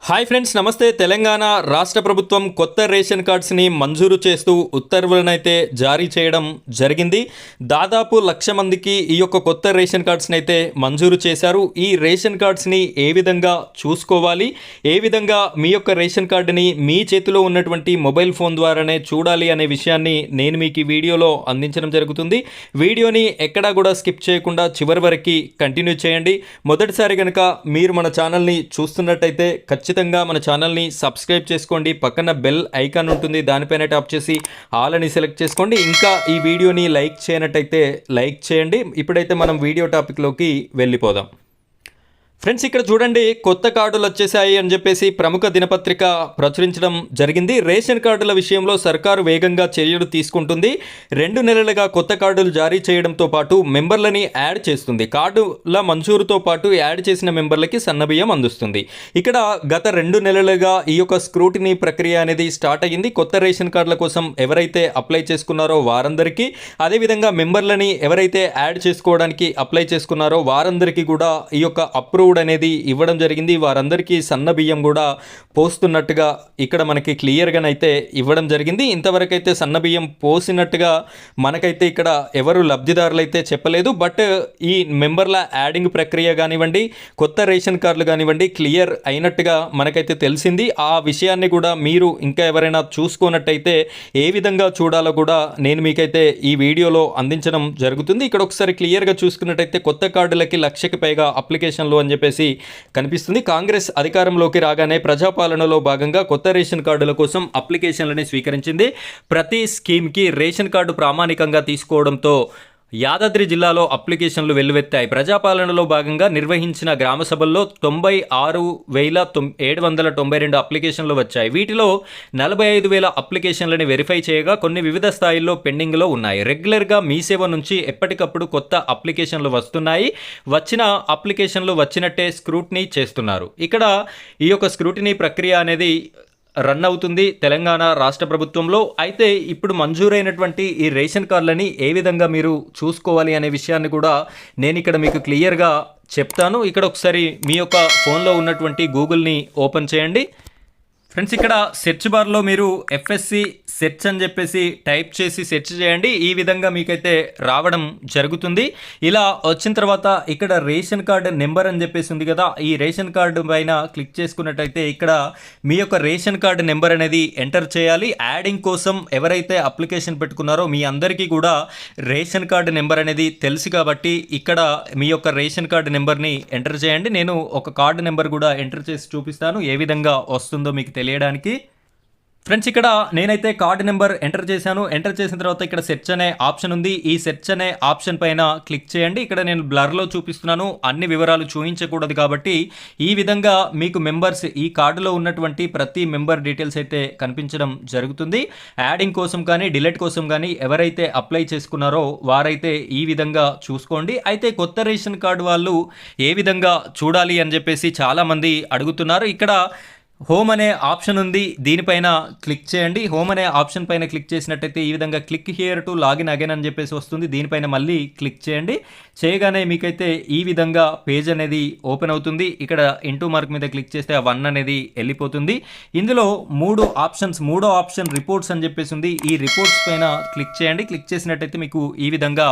Hi friends, నమస్తే. తెలంగాణ రాష్ట్ర ప్రభుత్వం కొత్త రేషన్ కార్డ్స్ని మంజూరు చేస్తూ ఉత్తర్వులనైతే జారీ చేయడం జరిగింది. దాదాపు 1,00,000 మందికి ఈ యొక్క కొత్త రేషన్ కార్డ్స్ని అయితే మంజూరు చేశారు. ఈ రేషన్ కార్డ్స్ని ఏ విధంగా చూసుకోవాలి, ఏ విధంగా మీ యొక్క రేషన్ కార్డుని మీ చేతిలో ఉన్నటువంటి మొబైల్ ఫోన్ ద్వారానే చూడాలి అనే విషయాన్ని నేను మీకు ఈ వీడియోలో అందించడం జరుగుతుంది. వీడియోని ఎక్కడా కూడా స్కిప్ చేయకుండా చివరి వరకు కంటిన్యూ చేయండి. మొదటిసారి కనుక మీరు మన ఛానల్ని చూస్తున్నట్టయితే ఖచ్చితంగా మన ఛానల్ని సబ్స్క్రైబ్ చేసుకోండి. పక్కన బెల్ ఐకాన్ ఉంటుంది, దానిపైన ట్యాప్ చేసి ఆల్ అని సెలెక్ట్ చేసుకోండి. ఇంకా ఈ వీడియోని లైక్ చేయనట్టయితే లైక్ చేయండి. ఇప్పుడైతే మనం వీడియో టాపిక్లోకి వెళ్ళిపోదాం. ఫ్రెండ్స్, ఇక్కడ చూడండి, కొత్త కార్డులు వచ్చేసాయి అని చెప్పేసి ప్రముఖ దినపత్రిక ప్రచురించడం జరిగింది. రేషన్ కార్డుల విషయంలో సర్కారు వేగంగా చర్యలు తీసుకుంటుంది. 2 నెలలుగా కొత్త కార్డులు జారీ చేయడంతో పాటు మెంబర్లని యాడ్ చేస్తుంది. కార్డుల మంజూరుతో పాటు యాడ్ చేసిన మెంబర్లకి సన్నబియ్యం అందిస్తుంది. ఇక్కడ గత 2 నెలలుగా ఈ యొక్క స్క్రూటినీ ప్రక్రియ అనేది స్టార్ట్ అయ్యింది. కొత్త రేషన్ కార్డుల కోసం ఎవరైతే అప్లై చేసుకున్నారో వారందరికీ, అదేవిధంగా మెంబర్లని ఎవరైతే యాడ్ చేసుకోవడానికి అప్లై చేసుకున్నారో వారందరికీ కూడా ఈ యొక్క అప్రూవ్ అనేది ఇవ్వడం జరిగింది. వారందరికీ సన్న బియ్యం కూడా పోస్తున్నట్టుగా ఇక్కడ మనకి క్లియర్గానైతే ఇవ్వడం జరిగింది. ఇంతవరకు అయితే సన్న బియ్యం పోసినట్టుగా మనకైతే ఇక్కడ ఎవరు లబ్ధిదారులైతే చెప్పలేదు. బట్ ఈ మెంబర్ల యాడింగ్ ప్రక్రియ కానివ్వండి, కొత్త రేషన్ కార్డులు కానివ్వండి, క్లియర్ అయినట్టుగా మనకైతే తెలిసింది. ఆ విషయాన్ని కూడా మీరు ఇంకా ఎవరైనా చూసుకున్నట్టయితే ఏ విధంగా చూడాలో కూడా నేను మీకైతే ఈ వీడియోలో అందించడం జరుగుతుంది. ఇక్కడ ఒకసారి క్లియర్గా చూసుకున్నట్టయితే కొత్త కార్డులకి 1,00,000కి పైగా అప్లికేషన్లు అని చెప్పేసి కనిపిస్తుంది. కాంగ్రెస్ అధికారంలోకి రాగానే ప్రజాపాలనలో భాగంగా కొత్త రేషన్ కార్డుల కోసం అప్లికేషన్లని స్వీకరించింది. ప్రతి స్కీమ్కి రేషన్ కార్డు ప్రామాణికంగా తీసుకోవడంతో యాదాద్రి జిల్లాలో అప్లికేషన్లు వెల్లువెత్తాయి. ప్రజాపాలనలో భాగంగా నిర్వహించిన గ్రామ సభల్లో 96,792 అప్లికేషన్లు వచ్చాయి. వీటిలో 45,000 అప్లికేషన్లని వెరిఫై చేయగా కొన్ని వివిధ స్థాయిల్లో పెండింగ్లో ఉన్నాయి. రెగ్యులర్గా మీ సేవ నుంచి ఎప్పటికప్పుడు కొత్త అప్లికేషన్లు వస్తున్నాయి. వచ్చిన అప్లికేషన్లు వచ్చినట్టే స్క్రూటినీ చేస్తున్నారు. ఇక్కడ ఈ యొక్క స్క్రూటినీ ప్రక్రియ అనేది రన్ అవుతుంది తెలంగాణ రాష్ట్ర ప్రభుత్వంలో. అయితే ఇప్పుడు మంజూరైనటువంటి ఈ రేషన్ కార్డులని ఏ విధంగా మీరు చూసుకోవాలి అనే విషయాన్ని కూడా నేను ఇక్కడ మీకు క్లియర్గా చెప్తాను. ఇక్కడ ఒకసారి మీ యొక్క ఫోన్లో ఉన్నటువంటి గూగుల్ని ఓపెన్ చేయండి. ఫ్రెండ్స్, ఇక్కడ సెర్చ్ బార్లో మీరు FSC సెర్చ్ అని చెప్పేసి టైప్ చేసి సెర్చ్ చేయండి. ఈ విధంగా మీకైతే రావడం జరుగుతుంది. ఇలా వచ్చిన తర్వాత ఇక్కడ రేషన్ కార్డు నెంబర్ అని చెప్పేసి ఉంది కదా, ఈ రేషన్ కార్డు పైన క్లిక్ చేసుకున్నట్టయితే ఇక్కడ మీ యొక్క రేషన్ కార్డు నెంబర్ అనేది ఎంటర్ చేయాలి. యాడింగ్ కోసం ఎవరైతే అప్లికేషన్ పెట్టుకున్నారో మీ అందరికీ కూడా రేషన్ కార్డు నెంబర్ అనేది తెలుసు కాబట్టి ఇక్కడ మీ యొక్క రేషన్ కార్డు నెంబర్ని ఎంటర్ చేయండి. నేను ఒక కార్డు నెంబర్ కూడా ఎంటర్ చేసి చూపిస్తాను ఏ విధంగా వస్తుందో మీకు తెలియడానికి. ఫ్రెండ్స్, ఇక్కడ నేనైతే కార్డు నెంబర్ ఎంటర్ చేశాను. ఎంటర్ చేసిన తర్వాత ఇక్కడ సెర్చ్ అనే ఆప్షన్ ఉంది. ఈ సెర్చ్ అనే ఆప్షన్ పైన క్లిక్ చేయండి. ఇక్కడ నేను బ్లర్లో చూపిస్తున్నాను, అన్ని వివరాలు చూపించకూడదు కాబట్టి ఈ విధంగా మీకు మెంబర్స్ ఈ కార్డులో ఉన్నటువంటి ప్రతి మెంబర్ డీటెయిల్స్ అయితే కనిపించడం జరుగుతుంది. యాడింగ్ కోసం కానీ డిలీట్ కోసం కానీ ఎవరైతే అప్లై చేసుకున్నారో వారైతే ఈ విధంగా చూసుకోండి. అయితే కొత్త రేషన్ కార్డు వాళ్ళు ఏ విధంగా చూడాలి అని చెప్పేసి చాలామంది అడుగుతున్నారు. ఇక్కడ హోమ్ అనే ఆప్షన్ ఉంది, దీనిపైన క్లిక్ చేయండి. హోమ్ అనే ఆప్షన్ పైన క్లిక్ చేసినట్టయితే ఈ విధంగా click here to login again అని చెప్పేసి వస్తుంది. దీనిపైన మళ్ళీ క్లిక్ చేయండి. చేయగానే మీకైతే ఈ విధంగా పేజ్ అనేది ఓపెన్ అవుతుంది. ఇక్కడ ఇంటూ మార్క్ మీద క్లిక్ చేస్తే ఆ 1 అనేది వెళ్ళిపోతుంది. ఇందులో 3 ఆప్షన్స్, మూడో ఆప్షన్ రిపోర్ట్స్ అని చెప్పేసి ఉంది. ఈ రిపోర్ట్స్ పైన క్లిక్ చేయండి. క్లిక్ చేసినట్టయితే మీకు ఈ విధంగా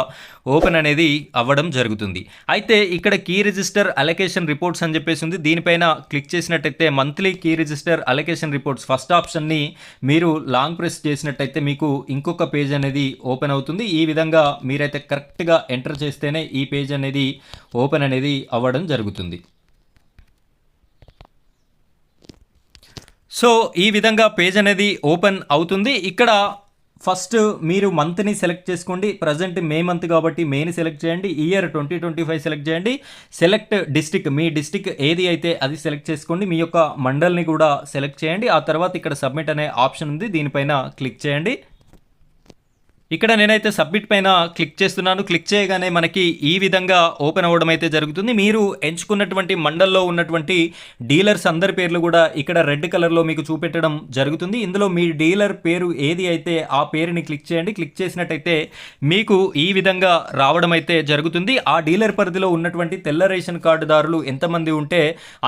ఓపెన్ అనేది అవ్వడం జరుగుతుంది. అయితే ఇక్కడ కీ రిజిస్టర్ అలొకేషన్ రిపోర్ట్స్ అని చెప్పేసి ఉంది. దీనిపైన క్లిక్ చేసినట్టయితే మంత్లీ కీ రిజిస్టర్ అలొకేషన్ రిపోర్ట్స్ ఫస్ట్ ఆప్షన్ని మీరు లాంగ్ ప్రెస్ చేసినట్టయితే మీకు ఇంకొక పేజ్ అనేది ఓపెన్ అవుతుంది. ఈ విధంగా మీరైతే కరెక్ట్గా ఎంటర్ చేస్తేనే ఈ పేజ్ అనేది ఓపెన్ అనేది అవ్వడం జరుగుతుంది. సో ఈ విధంగా పేజ్ అనేది ఓపెన్ అవుతుంది. ఇక్కడ ఫస్ట్ మీరు మంత్ని సెలెక్ట్ చేసుకోండి. ప్రజెంట్ మే మంత్ కాబట్టి మేని సెలెక్ట్ చేయండి. ఇయర్ 2025 సెలెక్ట్ చేయండి. సెలెక్ట్ డిస్టిక్, మీ డిస్టిక్ ఏది అయితే అది సెలెక్ట్ చేసుకోండి. మీ యొక్క మండల్ని కూడా సెలెక్ట్ చేయండి. ఆ తర్వాత ఇక్కడ సబ్మిట్ అనే ఆప్షన్ ఉంది, దీనిపైన క్లిక్ చేయండి. ఇక్కడ నేనైతే సబ్మిట్ పైన క్లిక్ చేస్తున్నాను. క్లిక్ చేయగానే మనకి ఈ విధంగా ఓపెన్ అవ్వడం అయితే జరుగుతుంది. మీరు ఎంచుకున్నటువంటి మండల్లో ఉన్నటువంటి డీలర్స్ అందరి పేర్లు కూడా ఇక్కడ రెడ్ కలర్లో మీకు చూపెట్టడం జరుగుతుంది. ఇందులో మీ డీలర్ పేరు ఏది అయితే ఆ పేరుని క్లిక్ చేయండి. క్లిక్ చేసినట్టయితే మీకు ఈ విధంగా రావడం అయితే జరుగుతుంది. ఆ డీలర్ పరిధిలో ఉన్నటువంటి తెల్ల రేషన్ కార్డుదారులు ఎంతమంది ఉంటే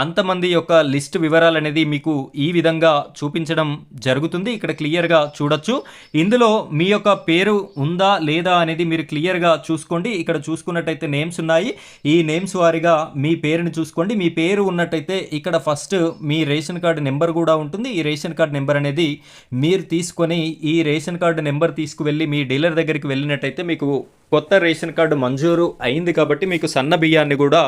అంతమంది యొక్క లిస్ట్ వివరాలు అనేది మీకు ఈ విధంగా చూపించడం జరుగుతుంది. ఇక్కడ క్లియర్గా చూడొచ్చు. ఇందులో మీ యొక్క పేరు ఉందా లేదా అనేది మీరు క్లియర్గా చూసుకోండి. ఇక్కడ చూసుకున్నట్టయితే నేమ్స్ ఉన్నాయి. ఈ నేమ్స్ వారిగా మీ పేరుని చూసుకోండి. మీ పేరు ఉన్నట్టయితే ఇక్కడ ఫస్ట్ మీ రేషన్ కార్డు నెంబర్ కూడా ఉంటుంది. ఈ రేషన్ కార్డు నెంబర్ అనేది మీరు తీసుకొని ఈ రేషన్ కార్డు నెంబర్ తీసుకువెళ్ళి మీ డీలర్ దగ్గరికి వెళ్ళినట్టయితే మీకు కొత్త రేషన్ కార్డు మంజూరు అయింది కాబట్టి మీకు సన్న బియ్యాన్ని కూడా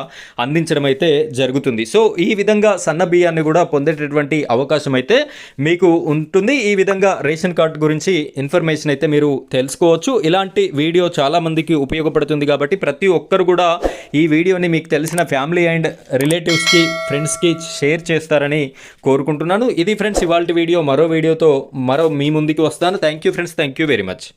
అందించడం అయితే జరుగుతుంది. సో ఈ విధంగా సన్న బియ్యాన్ని కూడా పొందేటటువంటి అవకాశం అయితే మీకు ఉంటుంది. ఈ విధంగా రేషన్ కార్డు గురించి ఇన్ఫర్మేషన్ అయితే మీరు తెలుసుకోవచ్చు. ఇలాంటి వీడియో చాలామందికి ఉపయోగపడుతుంది కాబట్టి ప్రతి ఒక్కరు కూడా ఈ వీడియోని మీకు తెలిసిన ఫ్యామిలీ అండ్ రిలేటివ్స్కి ఫ్రెండ్స్కి షేర్ చేస్తారని కోరుకుంటున్నాను. ఇది ఫ్రెండ్స్ ఇవాల్టి వీడియో. మరో వీడియోతో మీ ముందుకు వస్తాను. Thank you friends. Thank you very much.